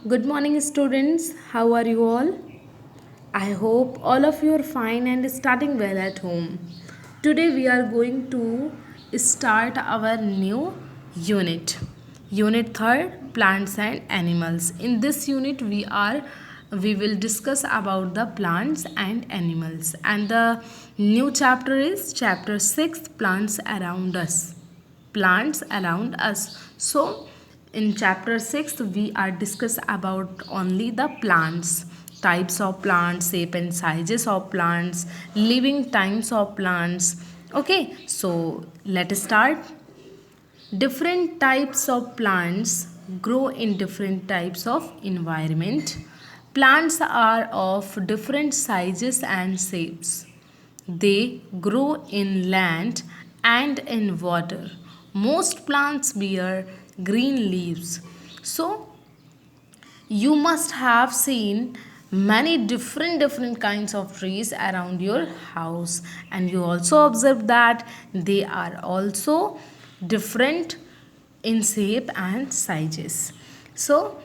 Good morning, students. How are you all? I hope all of you are fine and starting well at home. Today, we are going to start our new unit. Unit 3rd, Plants and Animals. In this unit, we will discuss about the plants and animals, and the new chapter is chapter 6, Plants Around Us. Plants around us. So in chapter 6 we are discuss about only the plants, types of plants, shape and sizes of plants, living times of plants. Okay, so let us start. Different types of plants grow in different types of environment. Plants are of different sizes and shapes. They grow in land and in water. Most plants bear green leaves. So, you must have seen many different kinds of trees around your house, and you also observe that they are also different in shape and sizes. So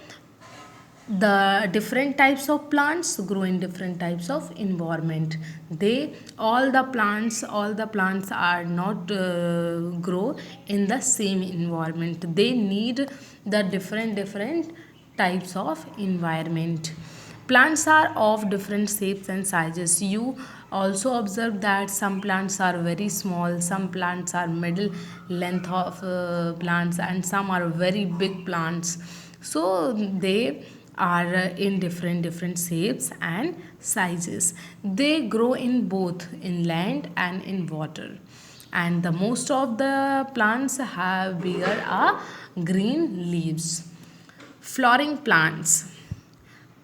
the different types of plants grow in different types of environment. They all the plants are not grow in the same environment. They need the different types of environment. Plants are of different shapes and sizes. You also observe that some plants are very small, some plants are middle length of plants, and some are very big plants. So they are in different shapes and sizes. They grow in both in land and in water, and the most of the plants have bear a green leaves. Flowering plants,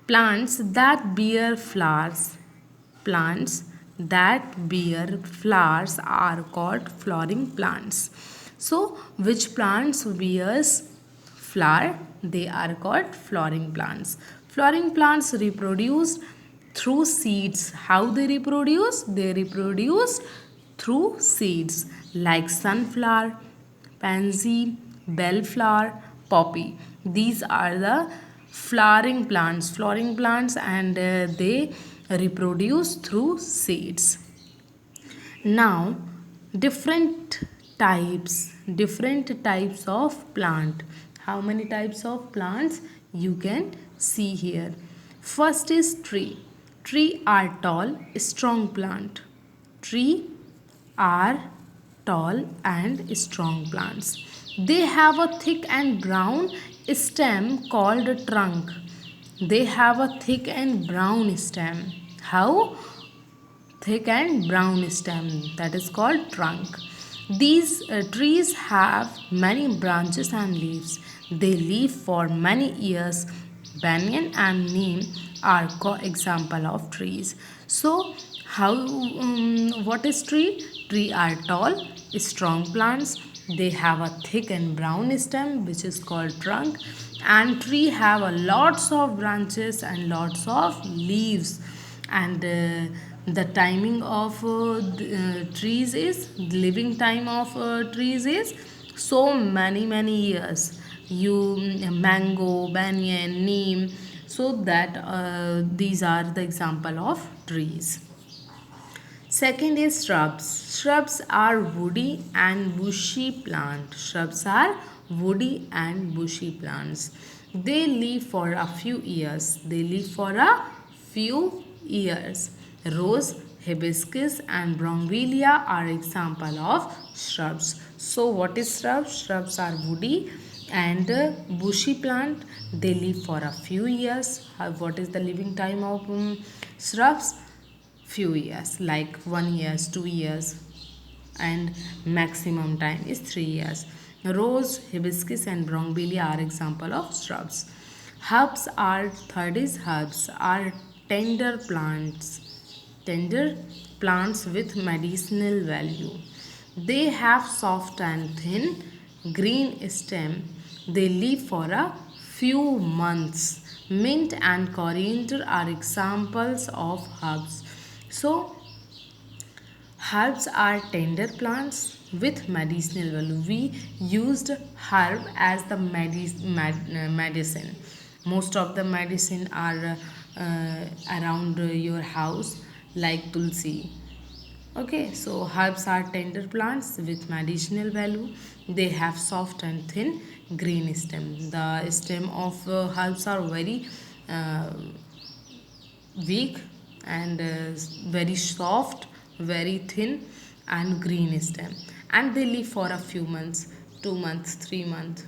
plants that bear flowers. Plants that bear flowers are called flowering plants. So, which plants bears flower? They are called flowering plants. Flowering plants reproduce through seeds. How they reproduce? They reproduce through seeds like sunflower, pansy, bellflower, poppy. These are the flowering plants, and they reproduce through seeds. Now, different different types of plant. How many types of plants you can see here? First is tree. Tree are tall, strong plant. Tree are tall and strong plants. They have a thick and brown stem called a trunk. They have a thick and brown stem. How? Thick and brown stem, that is called trunk. These trees have many branches and leaves. They live for many years. Banyan and neem are example of trees. So how what is tree? Tree are tall, strong plants. They have a thick and brown stem which is called trunk, and tree have a lots of branches and lots of leaves. And the timing of trees is living time of trees is so many years. You mango, banyan, neem. So that these are the example of trees. Second is shrubs. Shrubs are woody and bushy plant. Shrubs are woody and bushy plants. They live for a few years. They live for a few years. Rose, hibiscus and bougainvillea are example of shrubs. So what is shrubs? Shrubs are woody and bushy plant. They live for a few years. What is the living time of shrubs? Few years, like 1 years, 2 years, and maximum time is 3 years. Rose, hibiscus and bougainvillea are example of shrubs. Herbs are third is herbs are tender plants with medicinal value. They have soft and thin green stem. They live for a few months. Mint and coriander are examples of herbs. So, herbs are tender plants with medicinal value. We used herb as the medicine. Most of the medicine are around your house, like tulsi. Okay, so herbs are tender plants with medicinal value. They have soft and thin green stem. The stem of herbs are very uh, weak and very soft, very thin and green stem. And they live for a few months, 2 months, 3 months,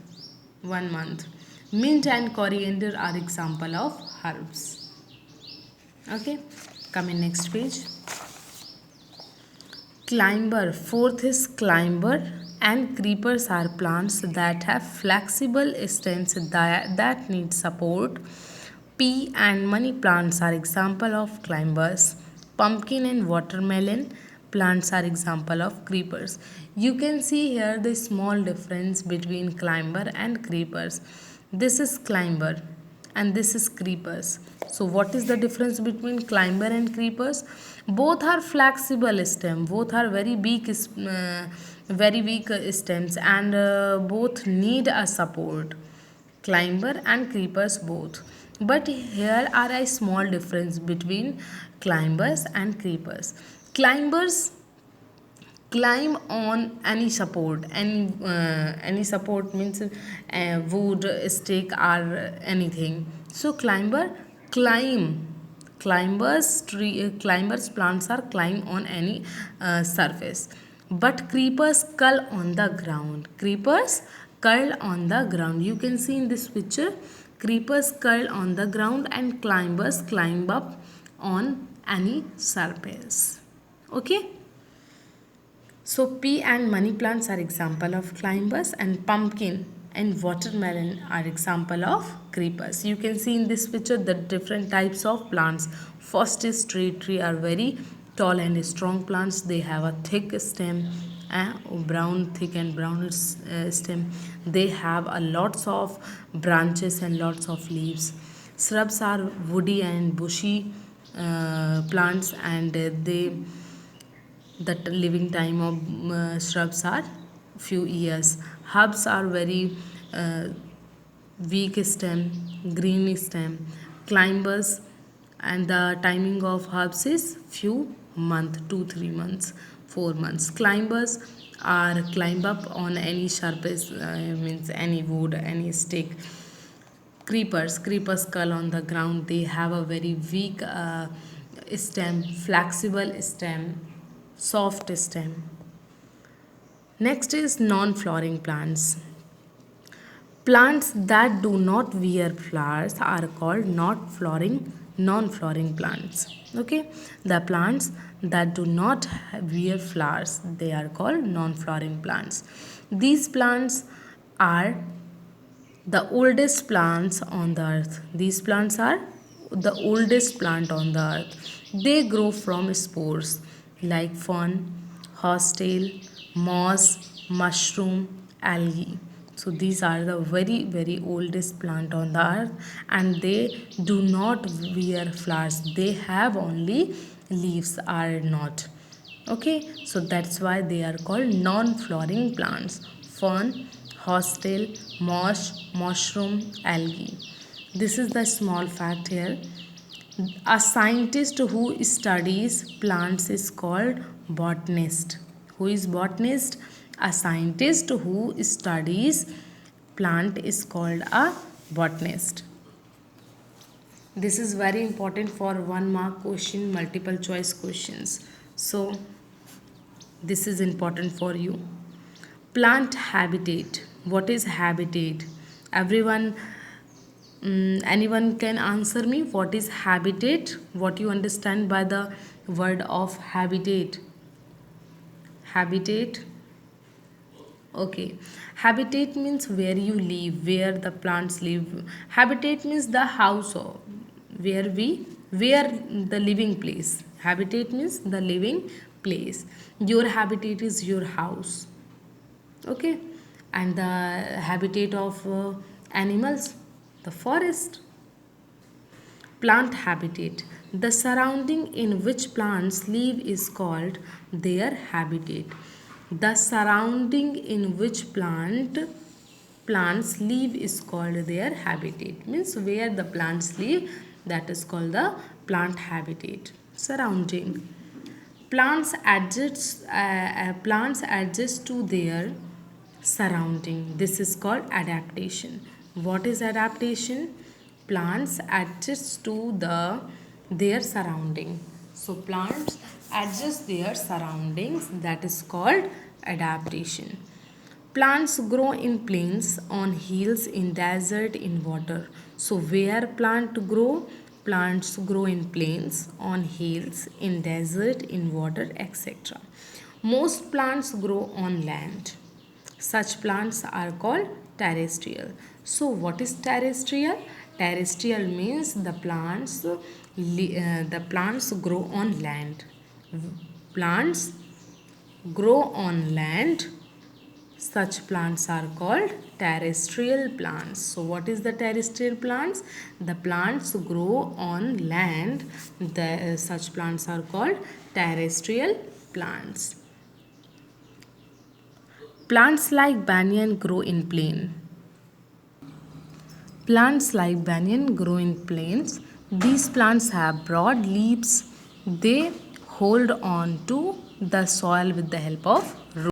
1 month. Mint and coriander are example of herbs. Okay, come in next page. Climber. Fourth is climber and creepers are plants that have flexible stems that need support. Pea and money plants are example of climbers. Pumpkin and watermelon plants are example of creepers. You can see here the small difference between climber and creepers. This is climber and this is creepers. So what is the difference between climber and creepers? Both are flexible stem, both are very weak stems, and both need a support. Climber and creepers both. But here are a small difference between climbers and creepers. Climbers climb on any support, any support means wood, stick or anything. So climber climb, climbers plants are climb on any surface, but creepers curl on the ground. Creepers curl on the ground. You can see in this picture, creepers curl on the ground and climbers climb up on any surface. Okay. So pea and money plants are example of climbers, and pumpkin and watermelon are example of creepers. You can see in this picture the different types of plants. First is tree are very tall and strong plants. They have a thick stem, brown thick and brown stem. They have a lots of branches and lots of leaves. Shrubs are woody and bushy plants, and the living time of shrubs are few years. Herbs are very uh, weak stem, green stem. Climbers, and the timing of herbs is few month, 2 3 months, 4 months. Climbers are climb up on any surface, means any wood, any stick. Creepers curl on the ground. They have a very weak stem, flexible stem, soft stem. Next is non-flowering plants. Plants that do not wear flowers are called not flowering non-flowering plants. Okay, the plants that do not wear flowers, they are called non-flowering plants. These plants are the oldest plants on the earth. These plants are the oldest plant on the earth. They grow from spores like fern, horsetail, moss, mushroom, algae. So these are the very oldest plant on the earth, and they do not wear flowers. They have only leaves are not. Okay, so that's why they are called non-flowering plants. Fern, horsetail, moss, mushroom, algae. This is the small fact here. A scientist who studies plants is called botanist. Who is botanist? A scientist who studies plant is called a botanist. This is very important for 1 mark question, multiple choice questions. So this is important for you. Plant habitat. What is habitat? Everyone, anyone can answer me. What is habitat? What you understand by the word of habitat? Habitat. Okay. Habitat means where you live, where the plants live. Habitat means the house or where the living place. Habitat means the living place. Your habitat is your house. Okay. And the habitat of animals, the forest. Plant habitat. The surrounding in which plants live is called their habitat. The surrounding in which plant plants live is called their habitat. Means where the plants live, that is called the plant habitat. Surrounding. Plants adjust to their surrounding. This is called adaptation. What is adaptation? Plants adjust to their surrounding. So plants adjust their surroundings. That is called adaptation. Plants grow in plains, on hills, in desert, in water. So where plant grow? Plants grow in plains, on hills, in desert, in water, etc. Most plants grow on land. Such plants are called terrestrial. So what is terrestrial? Terrestrial means the plants grow on land. Plants grow on land. Such plants are called terrestrial plants. So what is the terrestrial plants? The plants grow on land. Such plants are called terrestrial plants. Plants like banyan grow in plain. Plants like banyan grow in plains. These plants have broad leaves. They hold on to the soil with the help of roots.